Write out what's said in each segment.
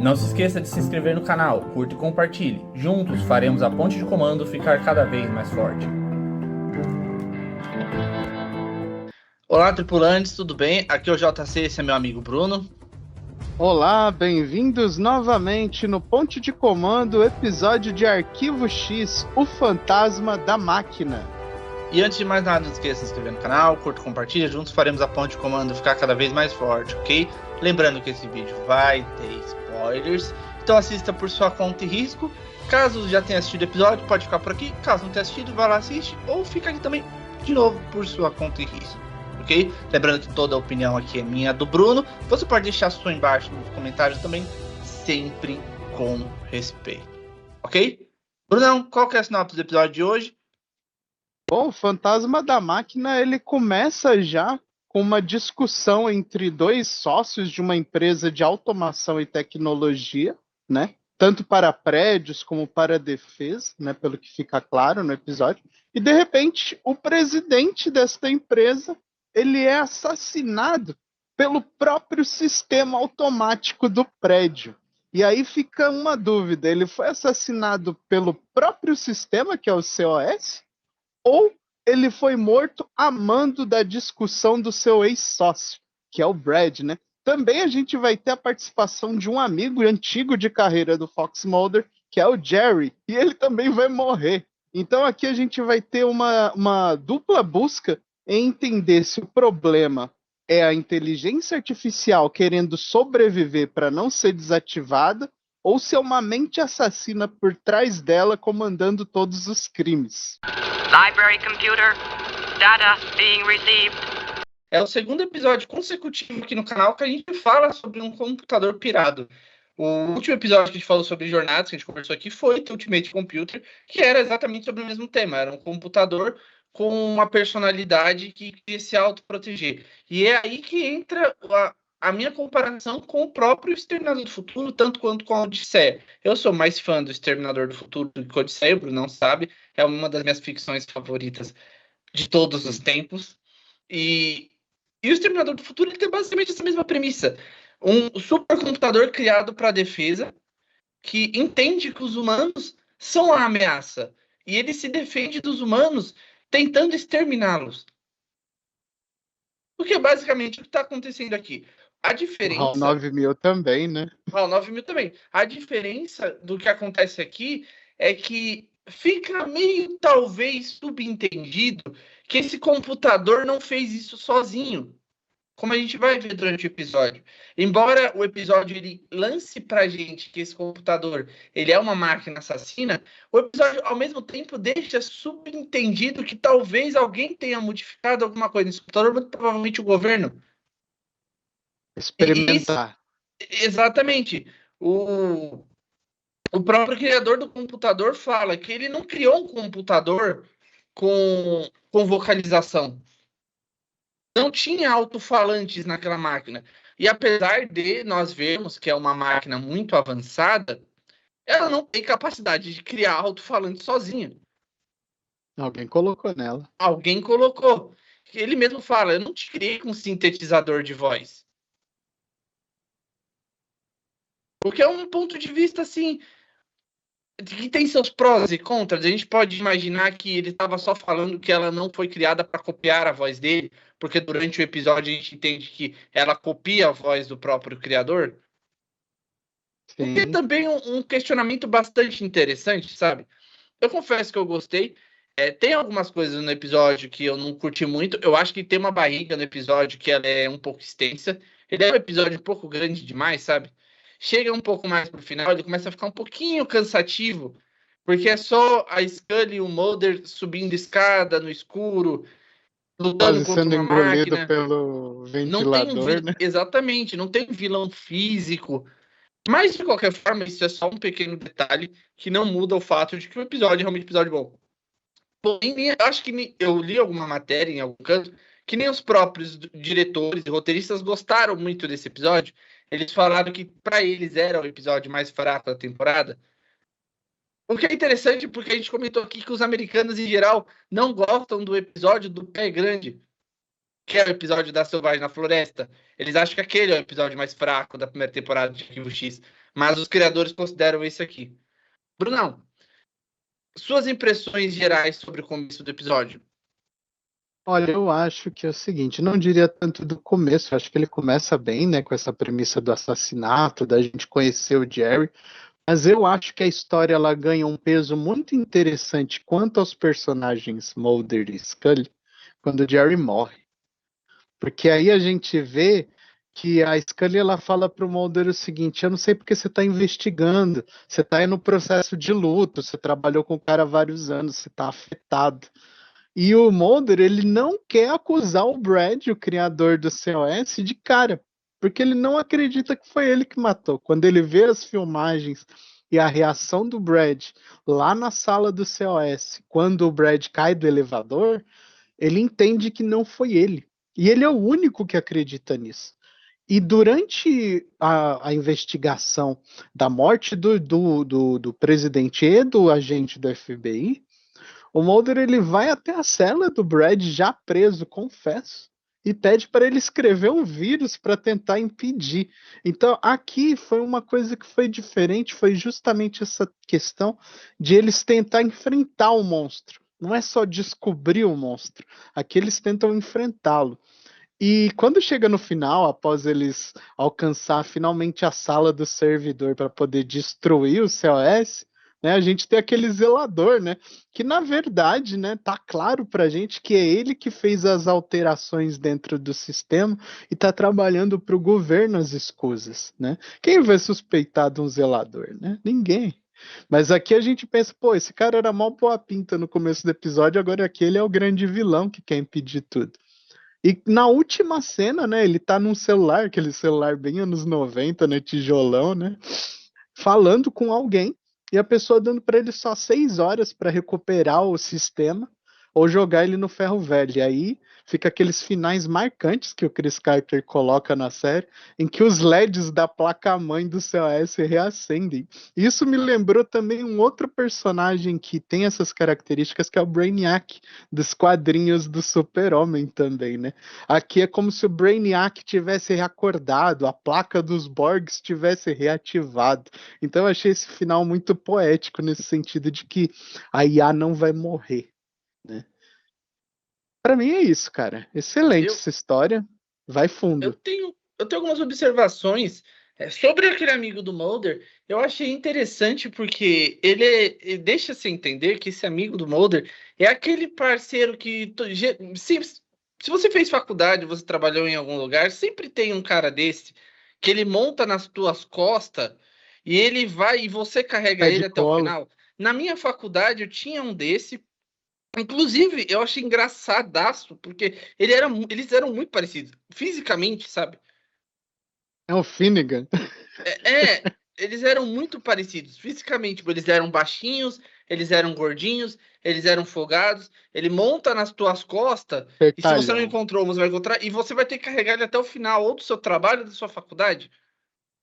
Não se esqueça de se inscrever no canal, curta e compartilhe. Juntos faremos a ponte de comando ficar cada vez mais forte. Olá, tripulantes, tudo bem? Aqui é o JC, esse é meu amigo Bruno. Olá, bem-vindos novamente no Ponte de Comando, episódio de Arquivo X, o fantasma da máquina. E antes de mais nada, não esqueça de se inscrever no canal, curta e compartilha. Juntos faremos a ponte de comando ficar cada vez mais forte, ok? Lembrando que esse vídeo vai ter spoilers, então assista por sua conta e risco. Caso já tenha assistido o episódio, pode ficar por aqui. Caso não tenha assistido, vai lá, assiste. Ou fica aqui também, de novo, por sua conta e risco, ok? Lembrando que toda a opinião aqui é minha, do Bruno. Você pode deixar a sua embaixo nos comentários também, sempre com respeito, ok? Brunão, qual que é a sinopse do episódio de hoje? Bom, o fantasma da máquina, ele começa já com uma discussão entre dois sócios de uma empresa de automação e tecnologia, né? Tanto para prédios como para defesa, né? Pelo que fica claro no episódio. E, de repente, o presidente desta empresa, ele é assassinado pelo próprio sistema automático do prédio. E aí fica uma dúvida, ele foi assassinado pelo próprio sistema, que é o COS, ou ele foi morto a mando da discussão do seu ex-sócio, que é o Brad, né? Também a gente vai ter a participação de um amigo antigo de carreira do Fox Mulder, que é o Jerry, e ele também vai morrer. Então aqui a gente vai ter uma dupla busca em entender se o problema é a inteligência artificial querendo sobreviver para não ser desativada, ou se é uma mente assassina por trás dela comandando todos os crimes. Library computer, data being received. É o segundo episódio consecutivo aqui no canal que a gente fala sobre um computador pirado. O último episódio que a gente falou sobre jornadas, que a gente conversou aqui, foi The Ultimate Computer, que era exatamente sobre o mesmo tema. Era um computador com uma personalidade que queria se autoproteger. E é aí que entra a minha comparação com o próprio Exterminador do Futuro, tanto quanto com a Odisseia. Eu sou mais fã do Exterminador do Futuro do que a Odisseia, o Bruno não sabe. É uma das minhas ficções favoritas de todos os tempos. E o Exterminador do Futuro ele tem basicamente essa mesma premissa. Um supercomputador criado para a defesa que entende que os humanos são a ameaça. E ele se defende dos humanos tentando exterminá-los. Porque basicamente o que está acontecendo aqui. A diferença... O HAL 9000 também, né? O HAL 9000 também. A diferença do que acontece aqui é que fica meio, talvez, subentendido que esse computador não fez isso sozinho. Como a gente vai ver durante o episódio. Embora o episódio ele lance pra gente que esse computador ele é uma máquina assassina, o episódio, ao mesmo tempo, deixa subentendido que talvez alguém tenha modificado alguma coisa nesse computador, muito provavelmente o governo. Experimentar. Exatamente. O próprio criador do computador fala que ele não criou um computador com vocalização. Não tinha alto-falantes naquela máquina. E apesar de nós vermos que é uma máquina muito avançada, ela não tem capacidade de criar alto-falante sozinha. Alguém colocou nela. Alguém colocou. Ele mesmo fala, eu não te criei com sintetizador de voz. Porque é um ponto de vista, assim, que tem seus prós e contras. A gente pode imaginar que ele estava só falando que ela não foi criada para copiar a voz dele, porque durante o episódio a gente entende que ela copia a voz do próprio criador. O que é Sim. também um questionamento bastante interessante, sabe? Eu confesso que eu gostei. Tem algumas coisas no episódio que eu não curti muito. Eu acho que tem uma barriga no episódio que ela é um pouco extensa. Ele é um episódio um pouco grande demais, sabe? Chega um pouco mais pro final, ele começa a ficar um pouquinho cansativo, porque é só a Scully e o Mulder subindo escada no escuro, lutando Quase contra sendo uma engolido máquina. pelo Não tem ventilador, né? Exatamente, não tem vilão físico. Mas, de qualquer forma, isso é só um pequeno detalhe que não muda o fato de que o episódio é realmente um episódio bom. Porém, eu acho que eu li alguma matéria em algum canto que nem os próprios diretores e roteiristas gostaram muito desse episódio. Eles falaram que para eles era o episódio mais fraco da temporada. O que é interessante porque a gente comentou aqui que os americanos em geral não gostam do episódio do pé grande. que é o episódio da Selvagem na Floresta. Eles acham que aquele é o episódio mais fraco da primeira temporada de Arquivo X, mas os criadores consideram esse aqui. Brunão, suas impressões gerais sobre o começo do episódio? Olha, eu acho que é o seguinte, não diria tanto do começo, eu acho que ele começa bem, né, com essa premissa do assassinato, da gente conhecer o Jerry, mas eu acho que a história ela ganha um peso muito interessante quanto aos personagens Mulder e Scully, quando o Jerry morre. Porque aí a gente vê que a Scully ela fala pro Mulder o seguinte: eu não sei porque você está investigando, você está aí no processo de luto, você trabalhou com o cara há vários anos, você está afetado. E o Mulder ele não quer acusar o Brad, o criador do COS, de cara, porque ele não acredita que foi ele que matou. Quando ele vê as filmagens e a reação do Brad lá na sala do COS, quando o Brad cai do elevador, ele entende que não foi ele. E ele é o único que acredita nisso. E durante a investigação da morte do presidente e do agente do FBI, o Mulder ele vai até a cela do Brad já preso, confesso, e pede para ele escrever um vírus para tentar impedir. Então aqui foi uma coisa que foi diferente, foi justamente essa questão de eles tentar enfrentar o monstro. Não é só descobrir o monstro, aqui eles tentam enfrentá-lo. E quando chega no final, após eles alcançar finalmente a sala do servidor para poder destruir o COS, né, a gente tem aquele zelador, né, que na verdade, né, tá claro pra gente que é ele que fez as alterações dentro do sistema e tá trabalhando para o governo às escusas, né? Quem vai suspeitar de um zelador, né? Ninguém. Mas aqui a gente pensa, pô, esse cara era mal boa pinta no começo do episódio, agora aqui ele é o grande vilão que quer impedir tudo. E na última cena, né, ele tá num celular, aquele celular bem anos 90, né, tijolão, né, falando com alguém, e a pessoa dando para ele só 6 horas para recuperar o sistema ou jogar ele no ferro velho. E aí fica aqueles finais marcantes que o Chris Carter coloca na série, em que os LEDs da placa-mãe do COS reacendem. Isso me lembrou também um outro personagem que tem essas características, que é o Brainiac, dos quadrinhos do Super-Homem também, né? Aqui é como se o Brainiac tivesse reacordado, a placa dos Borgs tivesse reativado. Então eu achei esse final muito poético nesse sentido de que a IA não vai morrer, né? Para mim é isso, cara. Excelente Eu, essa história. Vai eu fundo. tenho, eu tenho algumas observações sobre aquele amigo do Mulder. Eu achei interessante porque ele deixa-se entender que esse amigo do Mulder é aquele parceiro que se você fez faculdade, você trabalhou em algum lugar, sempre tem um cara desse que ele monta nas tuas costas e ele vai e você carrega Pé de ele até o cola. final. Na minha faculdade eu tinha um desse. Inclusive, eu achei engraçadaço, porque eles eram muito parecidos, fisicamente, sabe? É o Finnegan. Eles eram muito parecidos, fisicamente. Tipo, eles eram baixinhos, eles eram gordinhos, eles eram folgados. Ele monta nas tuas costas, e se você não Sertalhão. encontrou, você vai encontrar, e você vai ter que carregar ele até o final, ou do seu trabalho, ou da sua faculdade.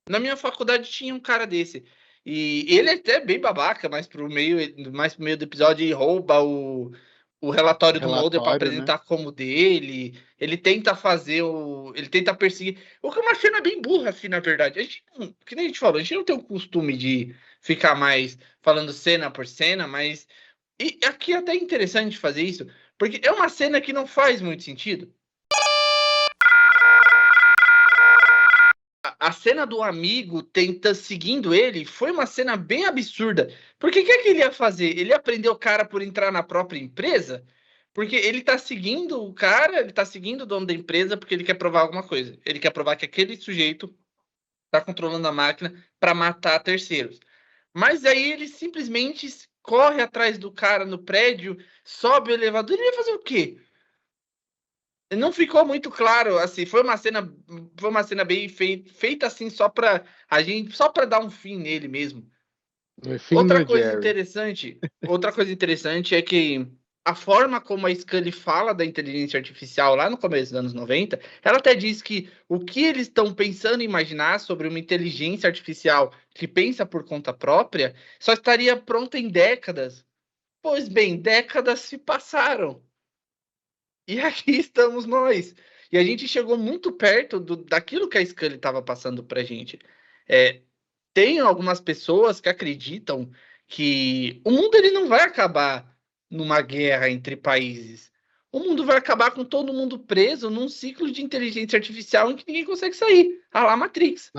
Na minha faculdade tinha um cara desse. E ele é até bem babaca, mais pro meio do episódio, ele rouba o relatório do Mulder para Relatório, né? apresentar como dele. Ele tenta fazer o. Ele tenta perseguir. O que é uma cena bem burra, assim, na verdade. Que nem a gente falou, a gente não tem o costume de ficar mais falando cena por cena, mas. E aqui é até interessante fazer isso, porque é uma cena que não faz muito sentido. A cena do amigo tenta seguindo ele foi uma cena bem absurda. Porque o que é que ele ia fazer? Ele ia prender o cara por entrar na própria empresa? Porque ele tá seguindo o cara, ele tá seguindo o dono da empresa porque ele quer provar alguma coisa. Ele quer provar que aquele sujeito tá controlando a máquina para matar terceiros. Mas aí ele simplesmente corre atrás do cara no prédio, sobe o elevador, ele ia fazer o quê? Não ficou muito claro, assim, foi uma cena bem feita assim só para dar um fim nele mesmo. Fim no Jerry. Outra coisa interessante é que a forma como a Scully fala da inteligência artificial lá no começo dos anos 90, ela até diz que o que eles estão pensando em imaginar sobre uma inteligência artificial que pensa por conta própria só estaria pronta em décadas. Pois bem, décadas se passaram. E aqui estamos nós. E a gente chegou muito perto daquilo que a Scully estava passando pra gente. Tem algumas pessoas que acreditam que o mundo ele não vai acabar numa guerra entre países. O mundo vai acabar com todo mundo preso num ciclo de inteligência artificial em que ninguém consegue sair. A lá Matrix.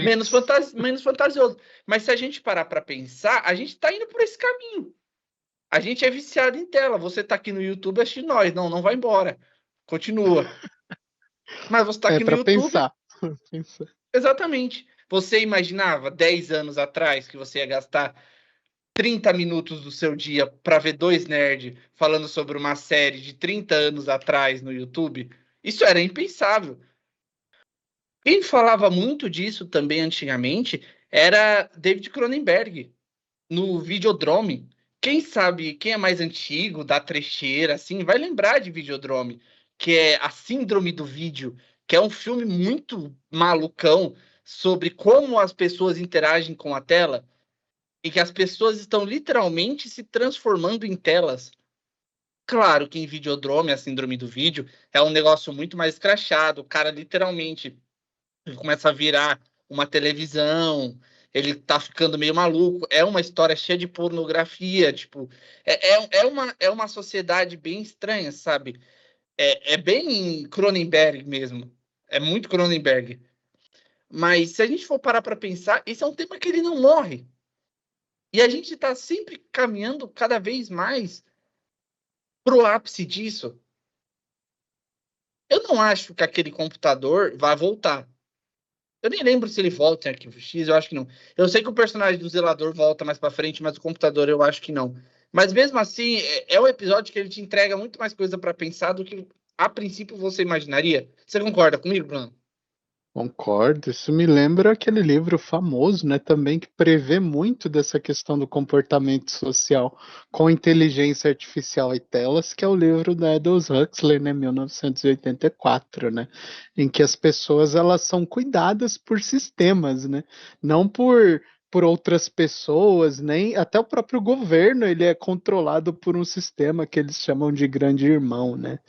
Menos, menos fantasioso. Mas se a gente parar para pensar, a gente está indo por esse caminho. A gente é viciado em tela. Você está aqui no YouTube assistindo nós. Não, não vai embora. Continua. Mas você está aqui no pra YouTube. pensar. Exatamente. Você imaginava 10 anos atrás que você ia gastar 30 minutos do seu dia para ver dois nerds falando sobre uma série de 30 anos atrás no YouTube? Isso era impensável. Quem falava muito disso também antigamente era David Cronenberg, no Videodrome. Quem sabe, quem é mais antigo, da trecheira, assim, vai lembrar de Videodrome, que é a síndrome do vídeo, que é um filme muito malucão sobre como as pessoas interagem com a tela e que as pessoas estão literalmente se transformando em telas. Claro que em Videodrome, a síndrome do vídeo, é um negócio muito mais escrachado. O cara literalmente ele começa a virar uma televisão, ele tá ficando meio maluco. É uma história cheia de pornografia, tipo, é uma sociedade bem estranha, sabe? É bem Cronenberg mesmo. É muito Cronenberg. Mas se a gente for parar para pensar, esse é um tema que ele não morre. E a gente está sempre caminhando cada vez mais pro ápice disso. Eu não acho que aquele computador vai voltar. Eu nem lembro se ele volta em Arquivo X, eu acho que não. Eu sei que o personagem do Zelador volta mais pra frente, mas o computador eu acho que não. Mas mesmo assim, é um episódio que ele te entrega muito mais coisa pra pensar do que a princípio você imaginaria. Você concorda comigo, Bruno? Concordo, isso me lembra aquele livro famoso, né, também que prevê muito dessa questão do comportamento social com inteligência artificial e telas, que é o livro da Aldous Huxley, né, 1984, né, em que as pessoas elas são cuidadas por sistemas, né, não por outras pessoas, nem até o próprio governo ele é controlado por um sistema que eles chamam de grande irmão, né?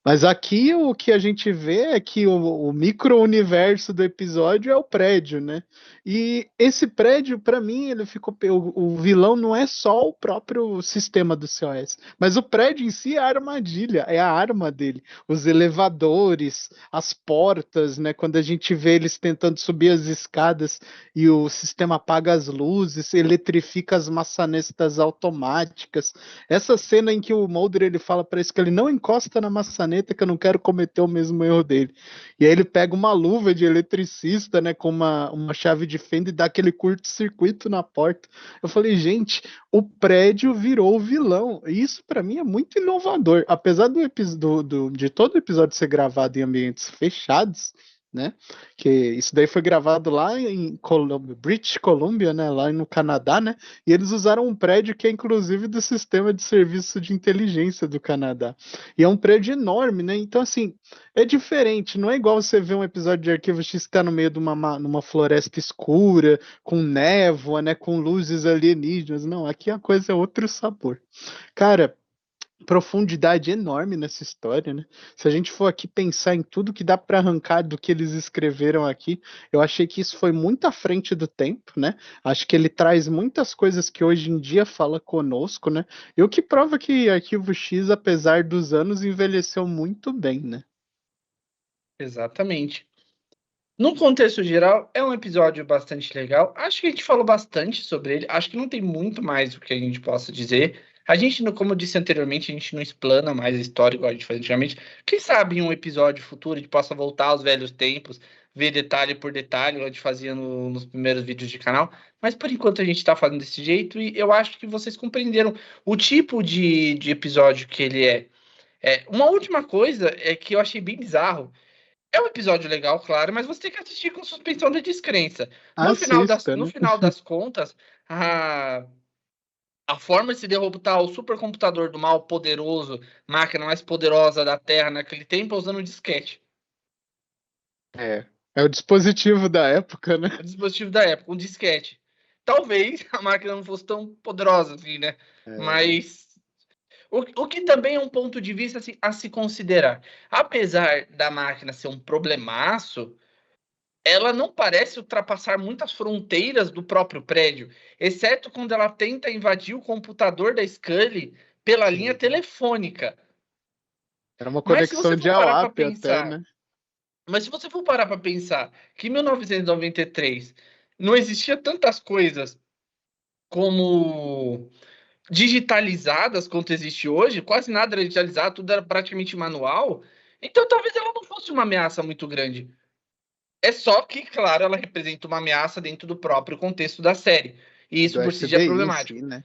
Mas aqui o que a gente vê é que o micro-universo do episódio é o prédio, né? E esse prédio, para mim, ele ficou. O vilão não é só o próprio sistema do COS, mas o prédio em si é a armadilha, é a arma dele. Os elevadores, as portas, né? Quando a gente vê eles tentando subir as escadas e o sistema apaga as luzes, eletrifica as maçanetas automáticas. Essa cena em que o Mulder ele fala para isso que ele não encosta na maçaneta, que eu não quero cometer o mesmo erro dele. E aí ele pega uma luva de eletricista, né, com uma chave de fenda e dá aquele curto-circuito na porta. Eu falei, gente, o prédio virou o vilão. E isso para mim é muito inovador. Apesar de todo o episódio ser gravado em ambientes fechados, né? Que isso daí foi gravado lá em British Columbia, né? Lá no Canadá, né? E eles usaram um prédio que é inclusive do sistema de serviço de inteligência do Canadá. E é um prédio enorme, né? Então, assim, é diferente. Não é igual você ver um episódio de Arquivo X que tá no meio de numa floresta escura, com névoa, né? Com luzes alienígenas. Não, aqui a coisa é outro sabor. Cara, profundidade enorme nessa história, né? Se a gente for aqui pensar em tudo que dá para arrancar do que eles escreveram aqui, eu achei que isso foi muito à frente do tempo, né? Acho que ele traz muitas coisas que hoje em dia fala conosco, né? E o que prova que Arquivo X, apesar dos anos, envelheceu muito bem, né? Exatamente. No contexto geral, é um episódio bastante legal. Acho que a gente falou bastante sobre ele. Acho que não tem muito mais o que a gente possa dizer. A gente, como eu disse anteriormente, a gente não explana mais a história igual a gente fazia antigamente. Quem sabe em um episódio futuro a gente possa voltar aos velhos tempos, ver detalhe por detalhe, igual a gente fazia nos primeiros vídeos de canal. Mas por enquanto a gente está fazendo desse jeito e eu acho que vocês compreenderam o tipo de episódio que ele é. Uma última coisa é que eu achei bem bizarro. É um episódio legal, claro, mas você tem que assistir com suspensão de descrença. Assista, No né? final das contas, a forma de se derrotar o supercomputador do mal poderoso, máquina mais poderosa da Terra naquele tempo, é usando um disquete. É o dispositivo da época, né? O dispositivo da época, um disquete. Talvez a máquina não fosse tão poderosa assim, né? É, Mas O que também é um ponto de vista a se considerar. Apesar da máquina ser um problemaço, ela não parece ultrapassar muitas fronteiras do próprio prédio, exceto quando ela tenta invadir o computador da Scully pela linha telefônica. Era uma Mas se conexão você de for parar para AWAP até, pensar, né? mas se você for parar para pensar que em 1993 não existia tantas coisas como digitalizadas quanto existe hoje, quase nada era digitalizado, tudo era praticamente manual, então talvez ela não fosse uma ameaça muito grande. É só que, claro, ela representa uma ameaça dentro do próprio contexto da série. E isso Do por si já é FBI em si, problemático. né?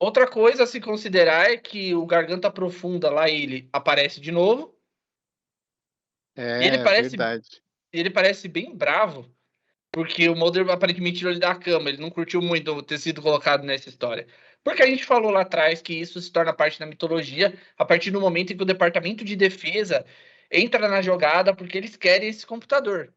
Outra coisa a se considerar é que o Garganta Profunda lá, ele aparece de novo. Ele É, parece, verdade. ele parece bem bravo, porque o Mulder aparentemente tirou ele da cama. Ele não curtiu muito ter sido colocado nessa história. Porque a gente falou lá atrás que isso se torna parte da mitologia a partir do momento em que o Departamento de Defesa entra na jogada porque eles querem esse computador.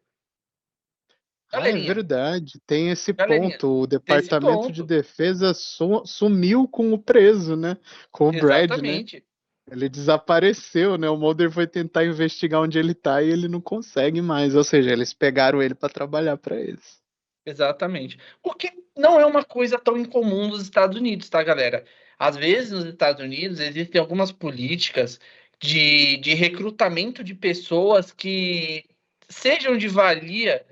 Ah, é Galerinha, verdade. Tem esse galerinha, ponto. O desse Departamento de ponto. Defesa sumiu com o preso, né? Com o Brad, né? Exatamente. Ele desapareceu, né? O Mulder foi tentar investigar onde ele tá e ele não consegue mais. Ou seja, eles pegaram ele pra trabalhar pra eles. Exatamente. O que não é uma coisa tão incomum nos Estados Unidos, tá, galera? Às vezes, nos Estados Unidos, existem algumas políticas de recrutamento de pessoas que sejam de valia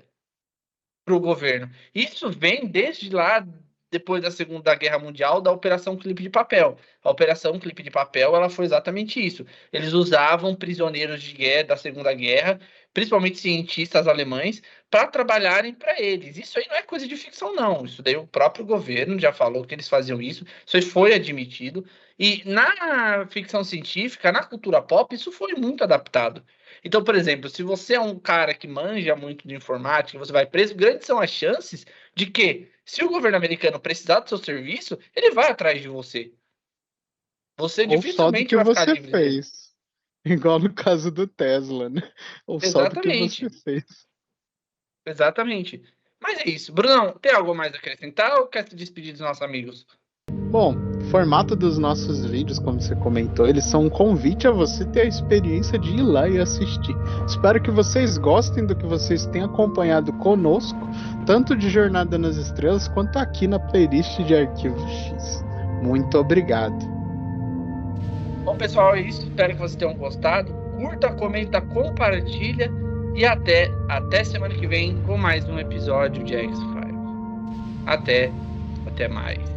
para o governo. Isso vem desde lá, depois da Segunda Guerra Mundial, da Operação Clipe de Papel. A Operação Clipe de Papel, ela foi exatamente isso. Eles usavam prisioneiros de guerra da Segunda Guerra, principalmente cientistas alemães, para trabalharem para eles. Isso aí não é coisa de ficção, não. Isso daí o próprio governo já falou que eles faziam isso. Isso aí foi admitido. E na ficção científica, na cultura pop, isso foi muito adaptado. Então, por exemplo, se você é um cara que manja muito de informática, você vai preso, grandes são as chances de que, se o governo americano precisar do seu serviço, ele vai atrás de você. Você Ou só do dificilmente que vai ficar você livre dele. fez. Igual no caso do Tesla, né? Ou só do que você Exatamente, fez. exatamente. Mas é isso. Brunão, tem algo mais a acrescentar ou quer se despedir dos nossos amigos? Bom, o formato dos nossos vídeos, como você comentou, eles são um convite a você ter a experiência de ir lá e assistir. Espero que vocês gostem do que vocês têm acompanhado conosco, tanto de Jornada nas Estrelas quanto aqui na playlist de Arquivo X. Muito obrigado. Bom, pessoal, é isso. Espero que vocês tenham gostado. Curta, comenta, compartilha e até semana que vem com mais um episódio de X-Files. Até mais.